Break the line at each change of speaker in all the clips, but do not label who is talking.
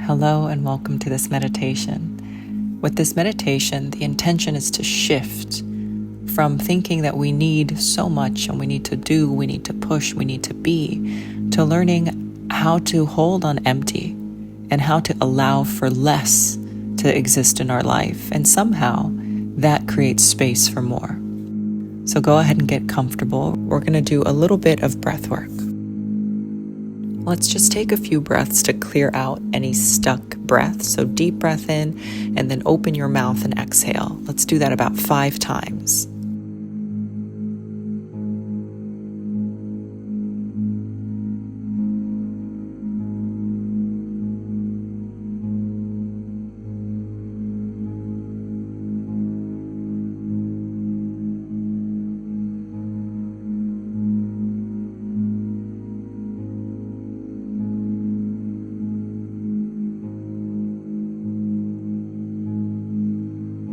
Hello and welcome to this meditation. With this meditation, the intention is to shift from thinking that we need so much and we need to do, we need to push, we need to be, to learning how to hold on empty and how to allow for less to exist in our life. And somehow that creates space for more. So go ahead and get comfortable. We're going to do a little bit of breath work. Let's just take a few breaths to clear out any stuck breath. So deep breath in and then open your mouth and exhale. Let's do that about 5 times.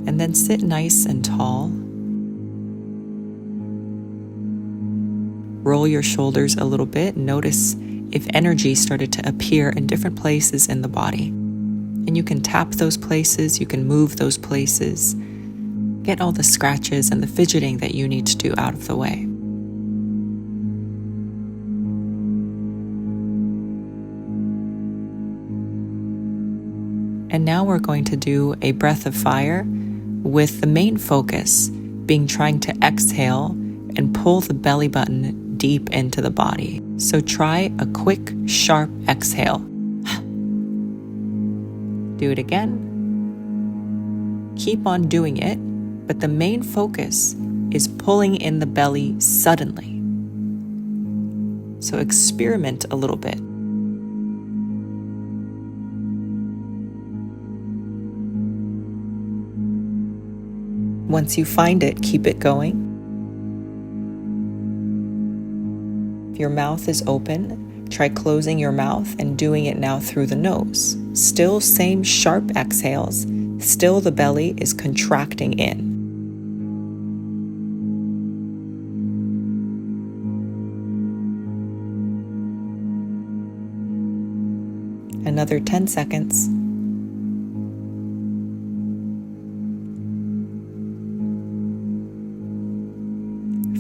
And then sit nice and tall. Roll your shoulders a little bit. Notice if energy started to appear in different places in the body. And you can tap those places, you can move those places. Get all the scratches and the fidgeting that you need to do out of the way. And now we're going to do a breath of fire, with the main focus being trying to exhale and pull the belly button deep into the body. So try a quick, sharp exhale. Do it again. Keep on doing it, but the main focus is pulling in the belly suddenly. So experiment a little bit. Once you find it, keep it going. If your mouth is open, try closing your mouth and doing it now through the nose. Still same sharp exhales, still the belly is contracting in. Another 10 seconds.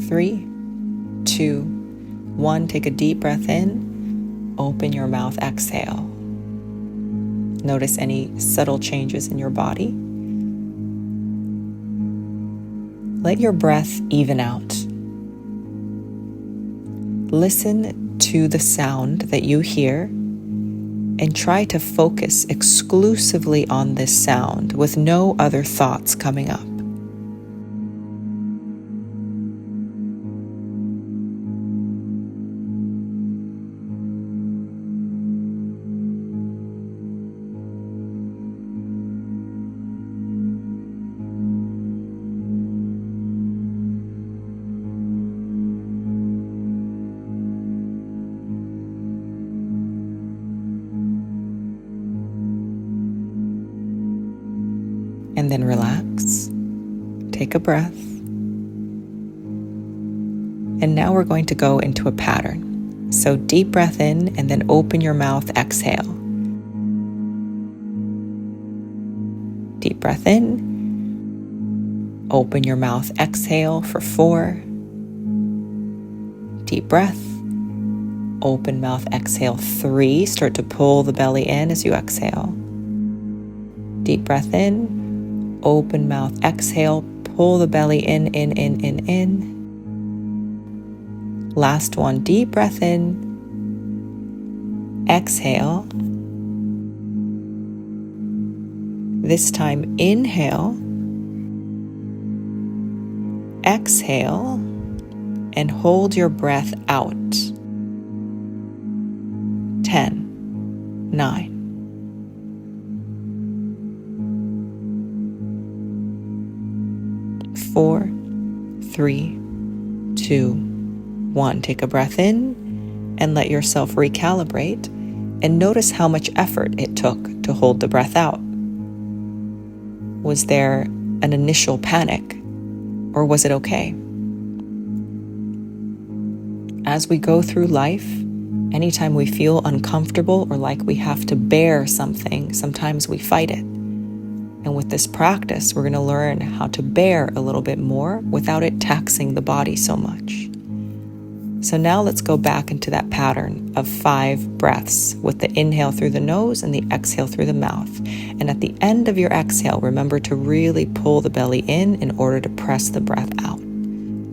3, 2, 1. Take a deep breath in. Open your mouth, exhale. Notice any subtle changes in your body. Let your breath even out. Listen to the sound that you hear and try to focus exclusively on this sound with no other thoughts coming up. And then relax, take a breath. And now we're going to go into a pattern. So deep breath in and then open your mouth, exhale. Deep breath in, open your mouth, exhale for 4. Deep breath, open mouth, exhale 3. Start to pull the belly in as you exhale. Deep breath in. Open mouth, exhale, pull the belly in. Last one, deep breath in, exhale. This time, inhale, exhale, and hold your breath out. 10, 9, 4, 3, 2, 1. Take a breath in and let yourself recalibrate and notice how much effort it took to hold the breath out. Was there an initial panic, or was it okay? As we go through life Anytime we feel uncomfortable or like we have to bear something, sometimes we fight it. And with this practice, we're going to learn how to bear a little bit more without it taxing the body so much. So now let's go back into that pattern of 5 breaths with the inhale through the nose and the exhale through the mouth. And at the end of your exhale, remember to really pull the belly in order to press the breath out.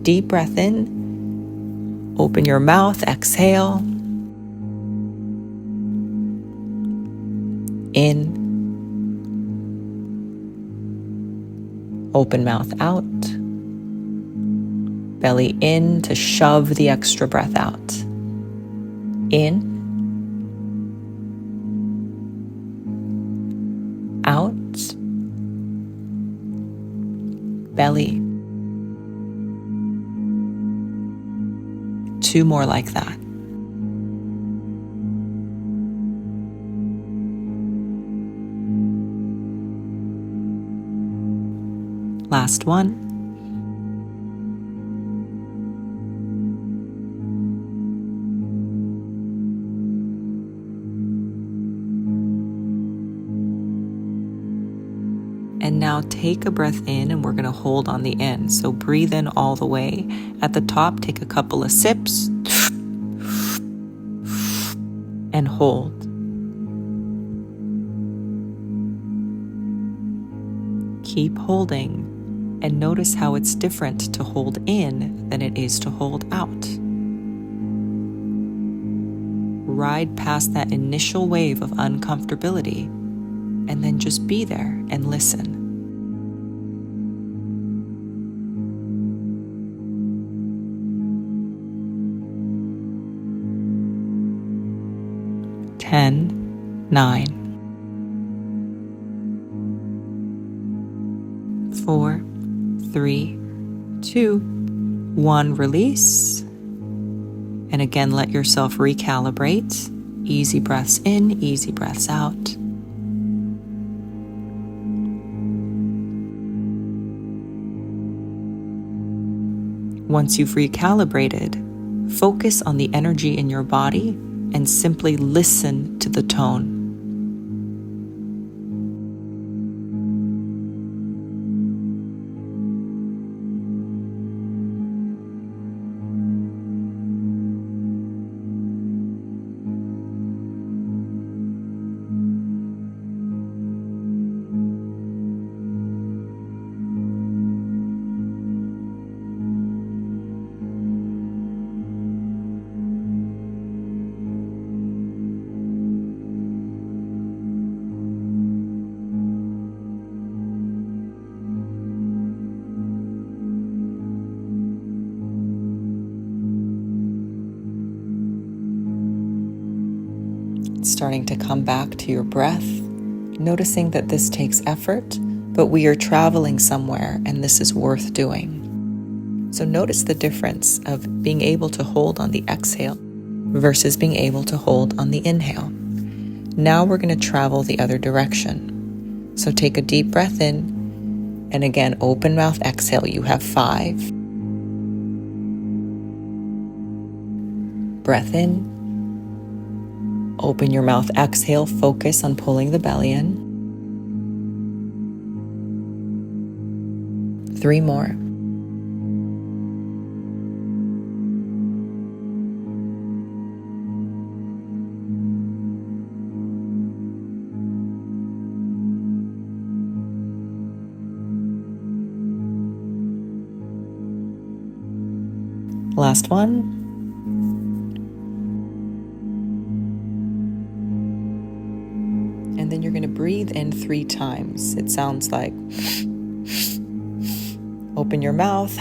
Deep breath in, open your mouth, exhale. In, open mouth out. Belly in to shove the extra breath out. In, out, belly. 2 more like that. Last one. And now take a breath in, and we're going to hold on the in. So breathe in all the way. At the top, take a couple of sips and hold. Keep holding and notice how it's different to hold in than it is to hold out. Ride past that initial wave of uncomfortability and then just be there and listen. Ten, 9, 4, 3, 2, 1, release. And again, let yourself recalibrate. Easy breaths in, easy breaths out. Once you've recalibrated, focus on the energy in your body and simply listen to the tone. Starting to come back to your breath, noticing that this takes effort, but we are traveling somewhere and this is worth doing. So notice the difference of being able to hold on the exhale versus being able to hold on the inhale. Now we're going to travel the other direction. So take a deep breath in, and again, open mouth exhale. You have 5. Breath in. Open your mouth, exhale, focus on pulling the belly in. 3 more. Last one. And then you're going to breathe in 3 times. It sounds like open your mouth,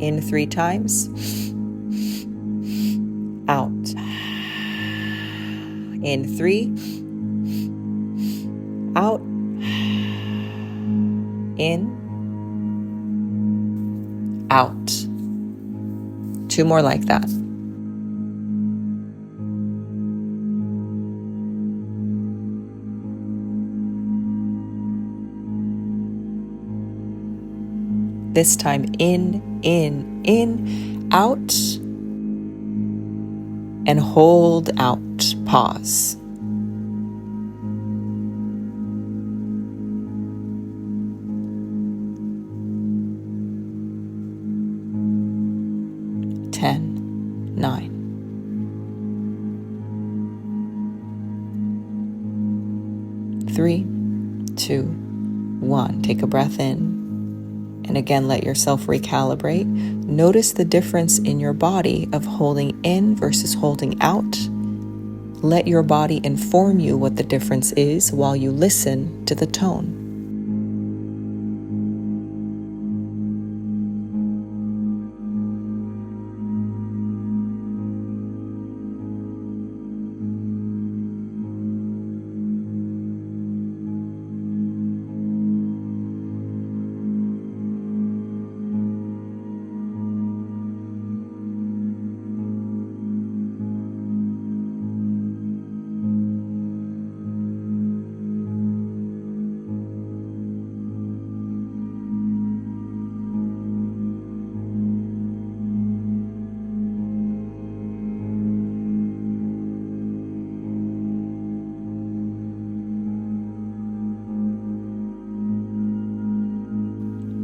in 3 times, out, in 3, out, in, out. 2 more like that. This time in, out, and hold out. Pause. Ten, 9, 3, 2, 1. Take a breath in. And again, let yourself recalibrate. Notice the difference in your body of holding in versus holding out. Let your body inform you what the difference is while you listen to the tone.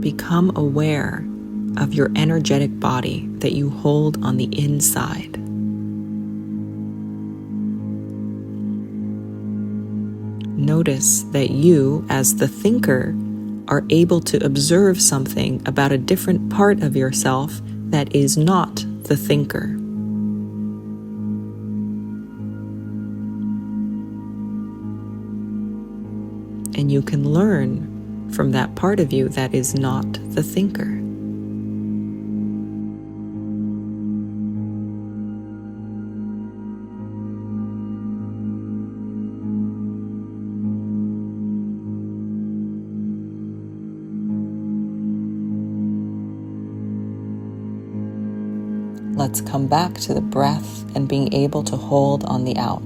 Become aware of your energetic body that you hold on the inside. Notice that you, as the thinker, are able to observe something about a different part of yourself that is not the thinker. And you can learn from that part of you that is not the thinker. Let's come back to the breath and being able to hold on the out.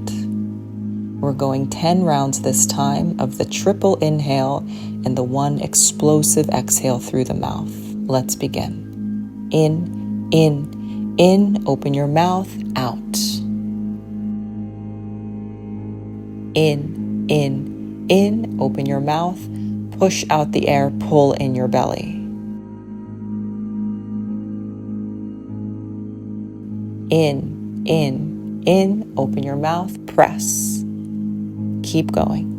We're going 10 rounds this time of the triple inhale and the one explosive exhale through the mouth. Let's begin. In, open your mouth, out. In, open your mouth, push out the air, pull in your belly. In, open your mouth, press. Keep going.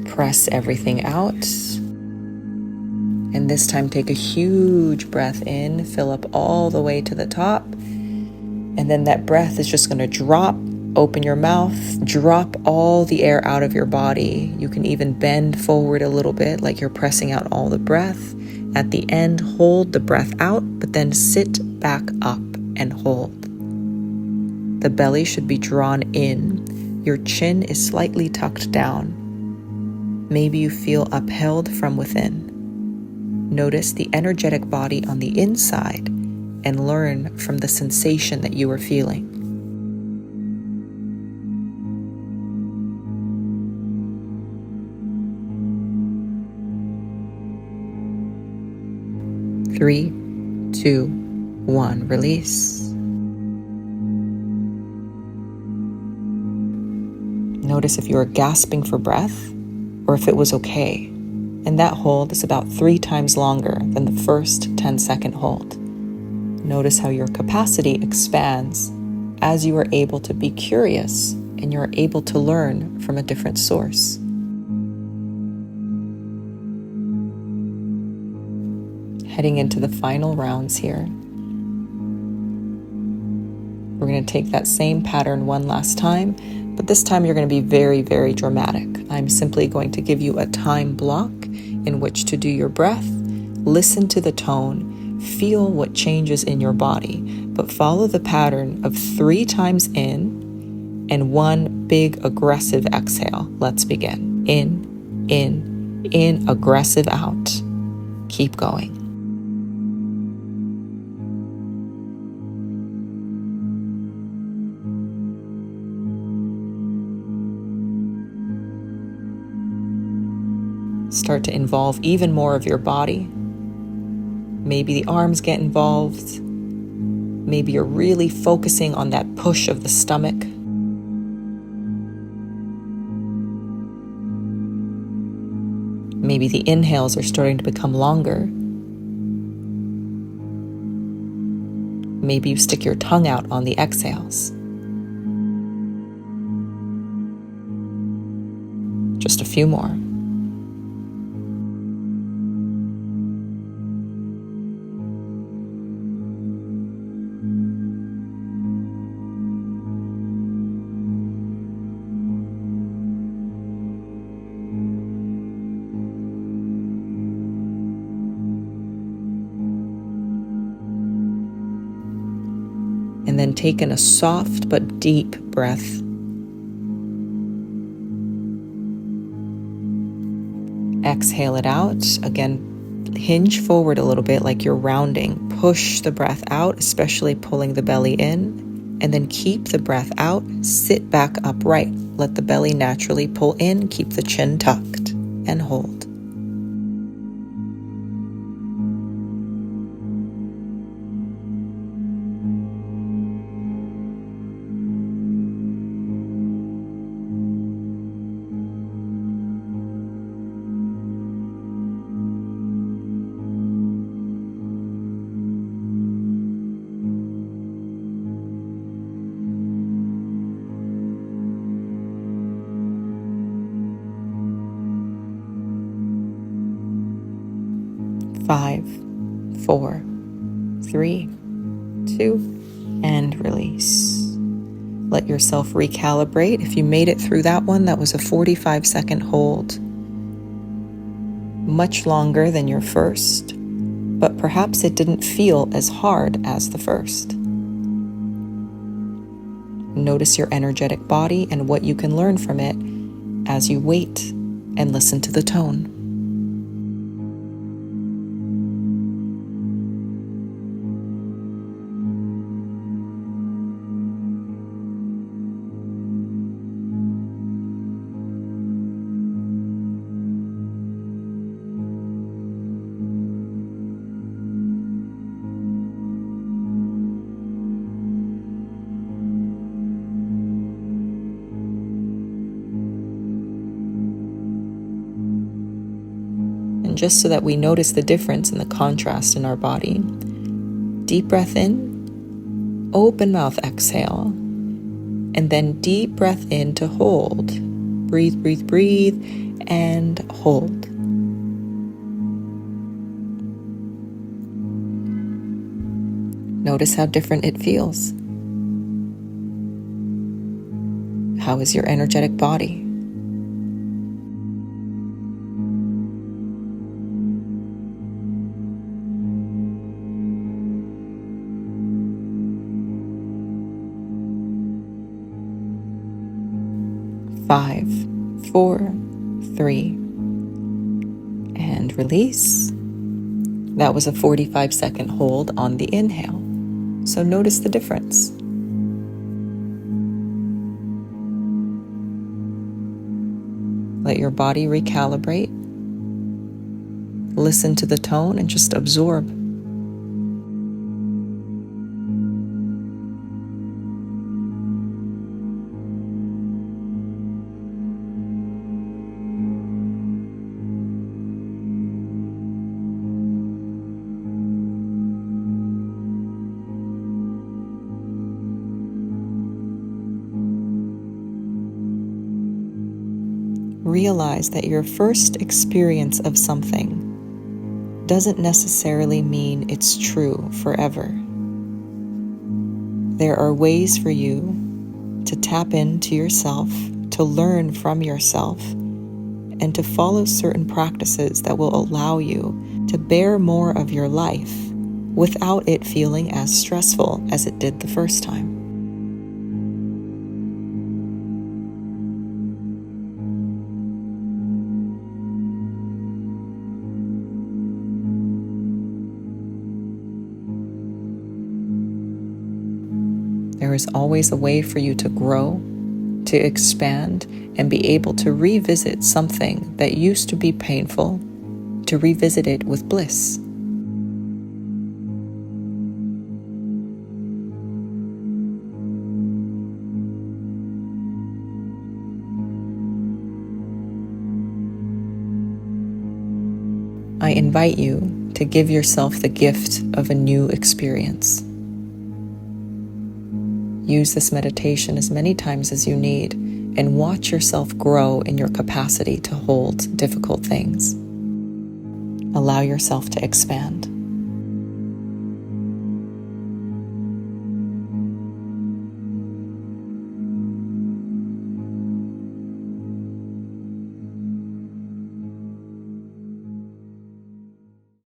Press everything out. And this time take a huge breath in, fill up all the way to the top. And then that breath is just going to drop. Open your mouth, drop all the air out of your body. You can even bend forward a little bit like you're pressing out all the breath. At the end, hold the breath out, but then sit back up and hold. The belly should be drawn in. Your chin is slightly tucked down. Maybe you feel upheld from within. Notice the energetic body on the inside and learn from the sensation that you are feeling. Three, 2, 1, release. Notice if you are gasping for breath or if it was okay. And that hold is about 3 times longer than the first 10-second hold. Notice how your capacity expands as you are able to be curious and you're able to learn from a different source. Heading into the final rounds here. We're going to take that same pattern one last time, but this time you're going to be very, very dramatic. I'm simply going to give you a time block in which to do your breath, listen to the tone, feel what changes in your body, but follow the pattern of 3 times in and 1 big aggressive exhale. Let's begin. In, aggressive out. Keep going. Start to involve even more of your body. Maybe the arms get involved. Maybe you're really focusing on that push of the stomach. Maybe the inhales are starting to become longer. Maybe you stick your tongue out on the exhales. Just a few more. And then take in a soft but deep breath. Exhale it out. Again, hinge forward a little bit like you're rounding. Push the breath out, especially pulling the belly in. And then keep the breath out. Sit back upright. Let the belly naturally pull in. Keep the chin tucked and hold. Five, 4, 3, 2, and release. Let yourself recalibrate. If you made it through that one, that was a 45-second hold. Much longer than your first, but perhaps it didn't feel as hard as the first. Notice your energetic body and what you can learn from it as you wait and listen to the tone. Just so that we notice the difference in the contrast in our body. Deep breath in, open mouth exhale, and then deep breath in to hold. Breathe, breathe, breathe, and hold. Notice how different it feels. How is your energetic body? Five, 4, 3, and release. That was a 45-second hold on the inhale. So notice the difference. Let your body recalibrate. Listen to the tone and just absorb. Realize that your first experience of something doesn't necessarily mean it's true forever. There are ways for you to tap into yourself, to learn from yourself, and to follow certain practices that will allow you to bear more of your life without it feeling as stressful as it did the first time. There is always a way for you to grow, to expand, and be able to revisit something that used to be painful, to revisit it with bliss. I invite you to give yourself the gift of a new experience. Use this meditation as many times as you need and watch yourself grow in your capacity to hold difficult things. Allow yourself to expand.